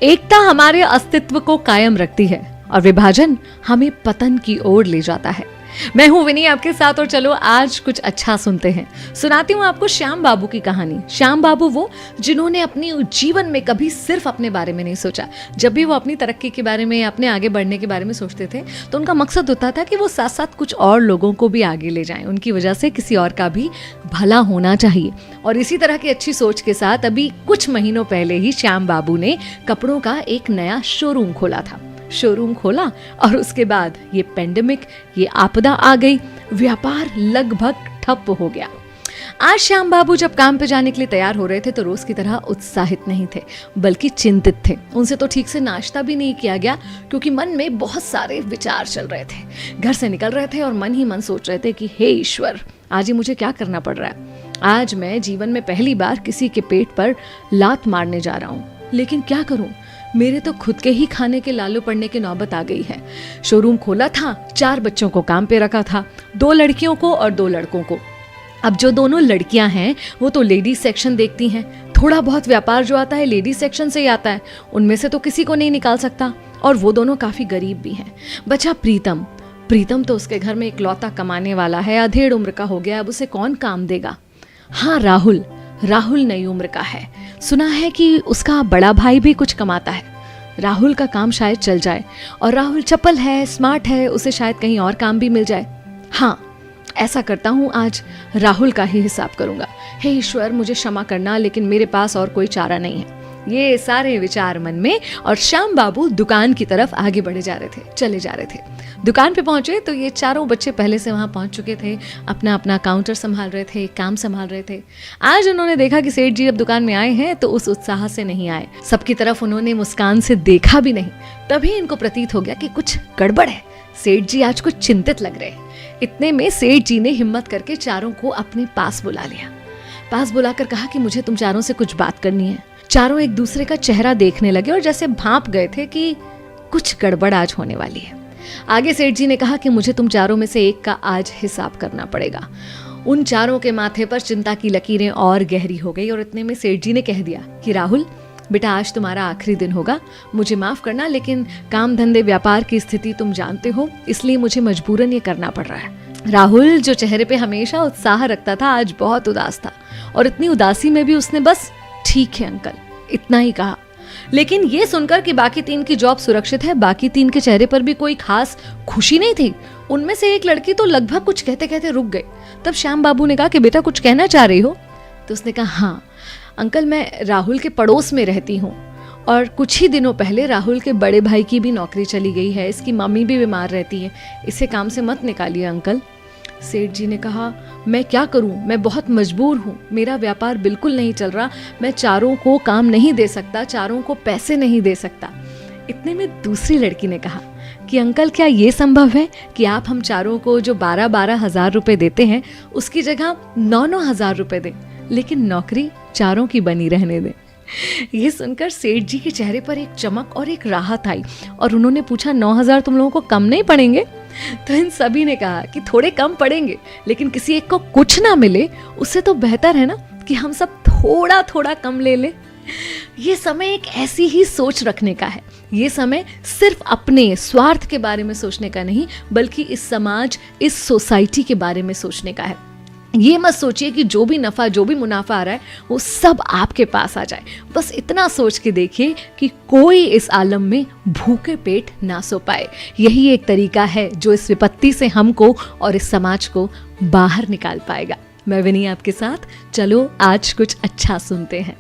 एकता हमारे अस्तित्व को कायम रखती है और विभाजन हमें पतन की ओर ले जाता है। मैं हूं विनी आपके साथ और चलो आज कुछ अच्छा सुनते हैं। सुनाती हूं आपको श्याम बाबू की कहानी। श्याम बाबू वो जिन्होंने अपनी जीवन में कभी सिर्फ अपने बारे में नहीं सोचा। जब भी वो अपनी तरक्की के बारे में, अपने आगे बढ़ने के बारे में सोचते थे तो उनका मकसद होता था कि वो साथ साथ कुछ और लोगों को भी आगे ले जाएं। उनकी वजह से किसी और का भी भला होना चाहिए। और इसी तरह की अच्छी सोच के साथ अभी कुछ महीनों पहले ही श्याम बाबू ने कपड़ों का एक नया शोरूम खोला था। शोरूम खोला और उसके बाद ये पेंडेमिक, ये आपदा आ गई, व्यापार लगभग ठप हो गया। आज श्याम बाबू जब काम पे जाने के लिए तैयार हो रहे थे तो रोज की तरह उत्साहित नहीं थे, बल्कि चिंतित थे। उनसे तो ठीक से नाश्ता भी नहीं किया गया क्योंकि मन में बहुत सारे विचार चल रहे थे। घर से निकल रहे थे और मन ही मन सोच रहे थे कि हे ईश्वर, आज ही मुझे क्या करना पड़ रहा है। आज मैं जीवन में पहली बार किसी के पेट पर लात मारने जा रहा हूँ, लेकिन क्या करूँ, मेरे तो खुद के ही खाने के लालू पड़ने की नौबत आ गई है। शोरूम खोला था, 4 बच्चों को काम पे रखा था, 2 लड़कियों को और 2 लड़कों को। अब जो दोनों लड़कियां हैं वो तो लेडीज सेक्शन देखती हैं। थोड़ा बहुत व्यापार जो आता है लेडीज सेक्शन से ही आता है, उनमें से तो किसी को नहीं निकाल सकता। और वो दोनों काफी गरीब भी हैं। बचा प्रीतम। प्रीतम तो उसके घर में इकलौता कमाने वाला है, अधेड़ उम्र का हो गया, अब उसे कौन काम देगा। हाँ, राहुल नई उम्र का है। सुना है कि उसका बड़ा भाई भी कुछ कमाता है। राहुल का काम शायद चल जाए और राहुल चपल है, स्मार्ट है, उसे शायद कहीं और काम भी मिल जाए। हाँ, ऐसा करता हूँ, आज राहुल का ही हिसाब करूंगा। हे ईश्वर, मुझे क्षमा करना, लेकिन मेरे पास और कोई चारा नहीं है। ये सारे विचार मन में और श्याम बाबू दुकान की तरफ आगे चले जा रहे थे। दुकान पे पहुंचे तो ये 4 बच्चे पहले से वहां पहुंच चुके थे, अपना अपना काउंटर संभाल रहे थे, काम संभाल रहे थे। आज उन्होंने देखा कि सेठ जी अब दुकान में आए हैं तो उस उत्साह से नहीं आए। सबकी तरफ उन्होंने मुस्कान से देखा भी नहीं। तभी इनको प्रतीत हो गया कि कुछ गड़बड़ है। सेठ जी आज कुछ चिंतित लग रहे हैं। इतने में सेठ जी ने हिम्मत करके चारों को अपने पास बुला लिया। पास बुलाकर कहा कि मुझे तुम चारों से कुछ बात करनी है। चारों एक दूसरे का चेहरा देखने लगे और जैसे भांप गए थे कि कुछ गड़बड़ आज होने वाली है। आगे सेठ जी ने कहा कि मुझे तुम चारों में से एक का आज हिसाब करना पड़ेगा। उन चारों के माथे पर चिंता की लकीरें और गहरी हो गई और इतने में सेठ जी ने कह दिया कि राहुल बेटा, आज तुम्हारा आखिरी दिन होगा, मुझे माफ करना, लेकिन काम धंधे व्यापार की स्थिति तुम जानते हो, इसलिए मुझे मजबूरन ये करना पड़ रहा है। राहुल जो चेहरे पे हमेशा उत्साह रखता था आज बहुत उदास था और इतनी उदासी में भी उसने बस ठीक है अंकल इतना ही कहा। लेकिन ये सुनकर कि बाकी 3 की जॉब सुरक्षित है, बाकी 3 के चेहरे पर भी कोई खास खुशी नहीं थी। उनमें से एक लड़की तो लगभग कुछ कहते कहते रुक गई। तब श्याम बाबू ने कहा कि बेटा कुछ कहना चाह रही हो? तो उसने कहा हाँ अंकल, मैं राहुल के पड़ोस में रहती हूँ और कुछ ही दिनों पहले राहुल के बड़े भाई की भी नौकरी चली गई है, इसकी मम्मी भी बीमार रहती है, इसे काम से मत निकालिए अंकल। सेठ जी ने कहा मैं क्या करूं, मैं बहुत मजबूर हूं, मेरा व्यापार बिल्कुल नहीं चल रहा, मैं चारों को काम नहीं दे सकता, चारों को पैसे नहीं दे सकता। इतने में दूसरी लड़की ने कहा कि अंकल क्या ये संभव है कि आप हम चारों को जो 12-12 हजार रुपए देते हैं उसकी जगह 9-9 हजार रुपए दें, लेकिन नौकरी चारों की बनी रहने दें। ये सुनकर सेठ जी के चेहरे पर एक चमक और एक राहत आई और उन्होंने पूछा 9,000 तुम लोगों को कम नहीं पड़ेंगे? तो इन सभी ने कहा कि थोड़े कम पड़ेंगे, लेकिन किसी एक को कुछ ना मिले उससे तो बेहतर है ना कि हम सब थोड़ा थोड़ा कम ले ले। ये समय एक ऐसी ही सोच रखने का है। ये समय सिर्फ अपने स्वार्थ के बारे में सोचने का नहीं, बल्कि इस समाज, इस सोसाइटी के बारे में सोचने का है। ये मत सोचिए कि जो भी नफा, जो भी मुनाफा आ रहा है वो सब आपके पास आ जाए। बस इतना सोच के देखिए कि कोई इस आलम में भूखे पेट ना सो पाए। यही एक तरीका है जो इस विपत्ति से हमको और इस समाज को बाहर निकाल पाएगा। मैं विनी आपके साथ, चलो आज कुछ अच्छा सुनते हैं।